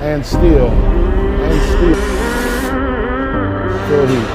and still feel heat.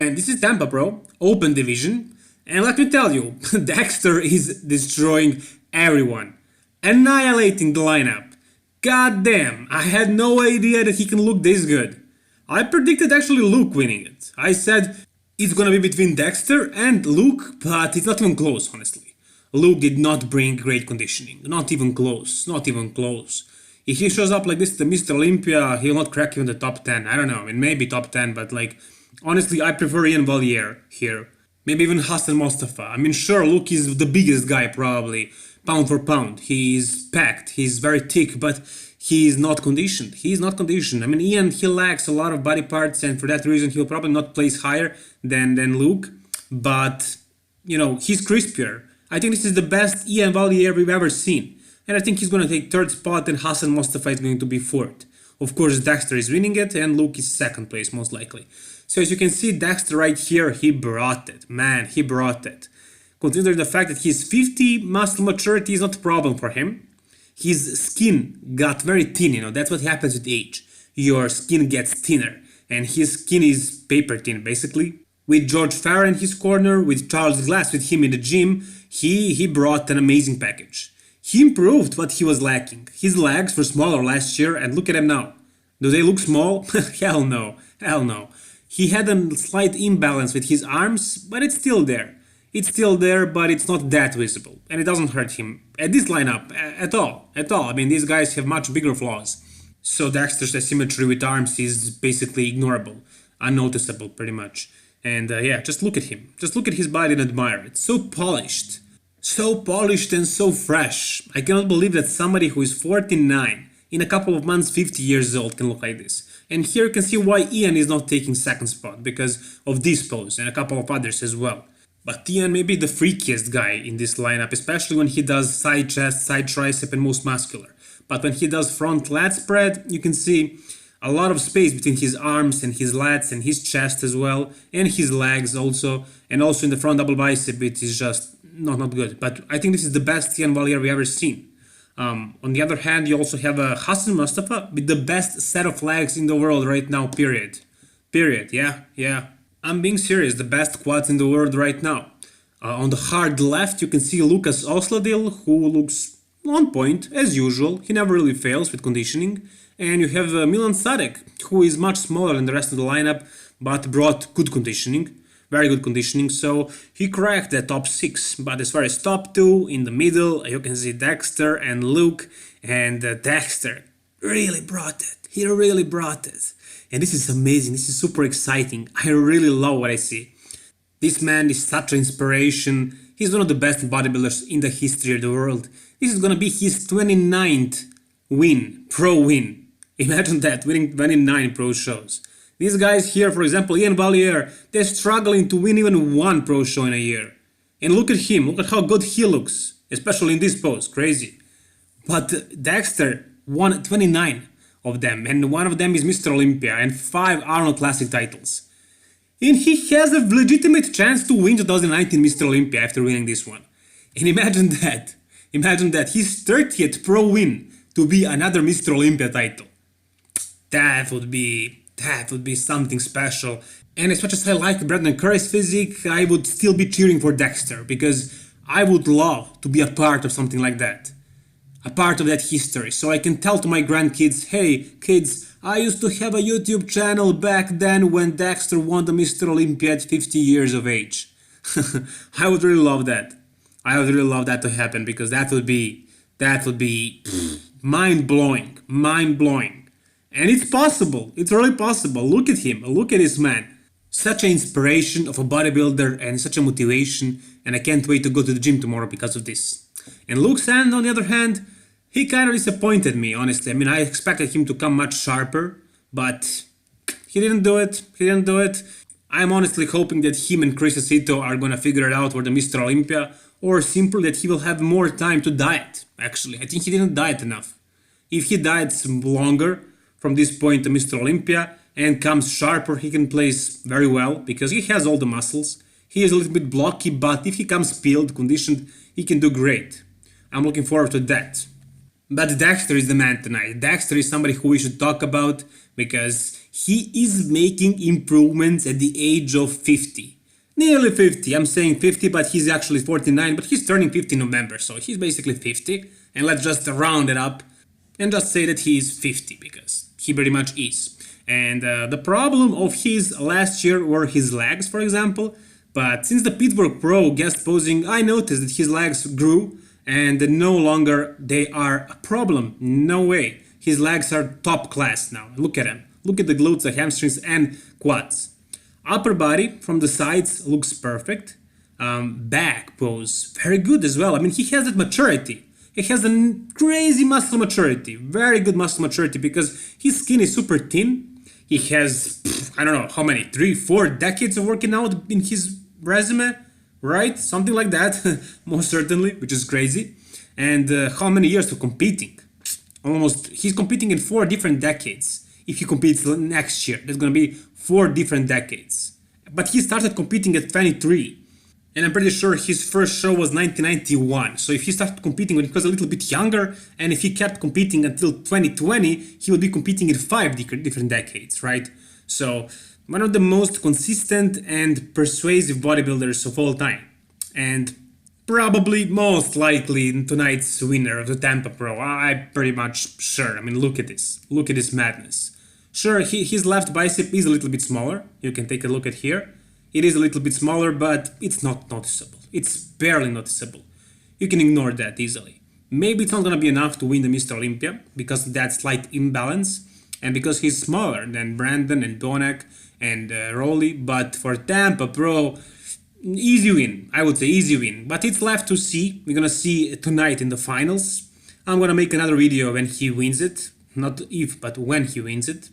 And this is Tempa, bro. Open division. And let me tell you, Dexter is destroying everyone. Annihilating the lineup. God damn, I had no idea that he can look this good. I predicted actually Luke winning it. I said it's gonna be between Dexter and Luke, but it's not even close, honestly. Luke did not bring great conditioning. Not even close. Not even close. If he shows up like this to Mr. Olympia, he'll not crack even the top 10. I don't know, I mean, maybe top 10, but like, honestly, I prefer Ian Valliere here. Maybe even Hassan Mostafa. I mean, sure, Luke is the biggest guy probably, pound for pound. He's packed, he's very thick, but he's not conditioned. He's not conditioned. I mean, Ian, he lacks a lot of body parts, and for that reason, he'll probably not place higher than Luke. But, you know, he's crispier. I think this is the best Ian Valliere we've ever seen. And I think he's going to take third spot, and Hassan Mostafa is going to be fourth. Of course, Dexter is winning it, and Luke is second place, most likely. So as you can see, Dexter right here, he brought it. Man, he brought it. Considering the fact that he's 50, muscle maturity is not a problem for him. His skin got very thin, you know, that's what happens with age. Your skin gets thinner, and his skin is paper thin, basically. With George Farah in his corner, with Charles Glass with him in the gym, he brought an amazing package. He improved what he was lacking. His legs were smaller last year, and look at him now. Do they look small? Hell no, hell no. He had a slight imbalance with his arms, but it's still there. It's still there, but it's not that visible, and it doesn't hurt him at this lineup at all. I mean, these guys have much bigger flaws. So Dexter's asymmetry with arms is basically ignorable, unnoticeable pretty much. And yeah, just look at him. Just look at his body and admire it. So polished and so fresh. I cannot believe that somebody who is 49, in a couple of months 50 years old, can look like this. And here you can see why Ian is not taking second spot, because of this pose and a couple of others as well. But Ian may be the freakiest guy in this lineup, especially when he does side chest, side tricep and most muscular. But when he does front lat spread, you can see a lot of space between his arms and his lats and his chest as well, and his legs also, and also in the front double bicep it is just not good. But I think this is the best Ian Valliere we've ever seen. On the other hand, you also have a Hassan Mostafa with the best set of legs in the world right now, period. Yeah. I'm being serious, the best quads in the world right now. On the hard left, you can see Lucas Osladil, who looks on point, as usual. He never really fails with conditioning. And you have Milan Sadek, who is much smaller than the rest of the lineup, but brought good conditioning. Very good conditioning, so he cracked the top 6. But as far as top 2, in the middle, you can see Dexter and Luke, and Dexter really brought it. He really brought it. And this is amazing, this is super exciting. I really love what I see. This man is such an inspiration. He's one of the best bodybuilders in the history of the world. This is gonna be his 29th win, pro win. Imagine that, winning 29 pro shows. These guys here, for example, Ian Valliere, they're struggling to win even one pro show in a year. And look at him, look at how good he looks, especially in this pose, crazy. But Dexter won 29 of them, and one of them is Mr. Olympia, and 5 Arnold Classic titles. And he has a legitimate chance to win 2019 Mr. Olympia after winning this one. And imagine that, his 30th pro win to be another Mr. Olympia title. That would be something special. And as much as I like Brandon Curry's physique, I would still be cheering for Dexter, because I would love to be a part of something like that. A part of that history, so I can tell to my grandkids, hey, kids, I used to have a YouTube channel back then when Dexter won the Mr. Olympia at 50 years of age. I would really love that. I would really love that to happen, because that would be mind-blowing. And it's possible, it's really possible. Look at him, look at this man. Such an inspiration of a bodybuilder and such a motivation, and I can't wait to go to the gym tomorrow because of this. And Luke Sand, on the other hand, he kind of disappointed me, honestly. I mean, I expected him to come much sharper, but he didn't do it. I'm honestly hoping that him and Chris Acito are gonna figure it out for the Mr. Olympia, or simply that he will have more time to diet, actually. I think he didn't diet enough. If he diets longer from this point to Mr. Olympia and comes sharper, he can place very well, because he has all the muscles. He is a little bit blocky, but if he comes peeled, conditioned, he can do great. I'm looking forward to that. But Dexter is the man tonight. Dexter is somebody who we should talk about because he is making improvements at the age of 50. Nearly 50. I'm saying 50, but he's actually 49, but he's turning 50 in November, so he's basically 50. And let's just round it up and just say that he is 50 because he pretty much is. And the problem of his last year were his legs, for example. But since the Pittsburgh Pro guest posing, I noticed that his legs grew and no longer they are a problem. No way. His legs are top class now. Look at him. Look at the glutes, the hamstrings, and quads. Upper body from the sides looks perfect. Back pose, very good as well. I mean, he has that maturity. He has a crazy muscle maturity. Very good muscle maturity because his skin is super thin. He has, I don't know how many, 3-4 decades of working out in his resume, right? Something like that, most certainly, which is crazy. And how many years of competing? Almost, he's competing in 4 different decades. If he competes next year, there's gonna be 4 different decades. But he started competing at 23. And I'm pretty sure his first show was 1991. So if he started competing when he was a little bit younger, and if he kept competing until 2020, he would be competing in 5 different decades, right? So one of the most consistent and persuasive bodybuilders of all time. And probably most likely tonight's winner of the Tempa Pro. I'm pretty much sure. I mean, look at this. Look at this madness. Sure, his left bicep is a little bit smaller. You can take a look at here. It is a little bit smaller, but it's not noticeable. It's barely noticeable. You can ignore that easily. Maybe it's not gonna be enough to win the Mr. Olympia because of that slight imbalance and because he's smaller than Brandon and Bonak and Rolly. But for Tempa Pro, easy win. I would say easy win. But it's left to see. We're gonna see tonight in the finals. I'm gonna make another video when he wins it. Not if, but when he wins it.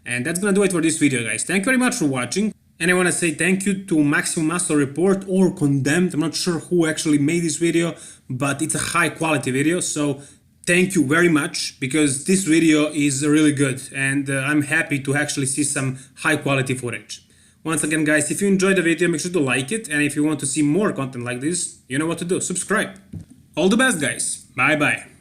And that's gonna do it for this video, guys. Thank you very much for watching. And I want to say thank you to Maximum Muscle Report or Condemned. I'm not sure who actually made this video, but it's a high quality video. So thank you very much because this video is really good and I'm happy to actually see some high quality footage. Once again, guys, if you enjoyed the video, make sure to like it. And if you want to see more content like this, you know what to do. Subscribe. All the best, guys. Bye bye.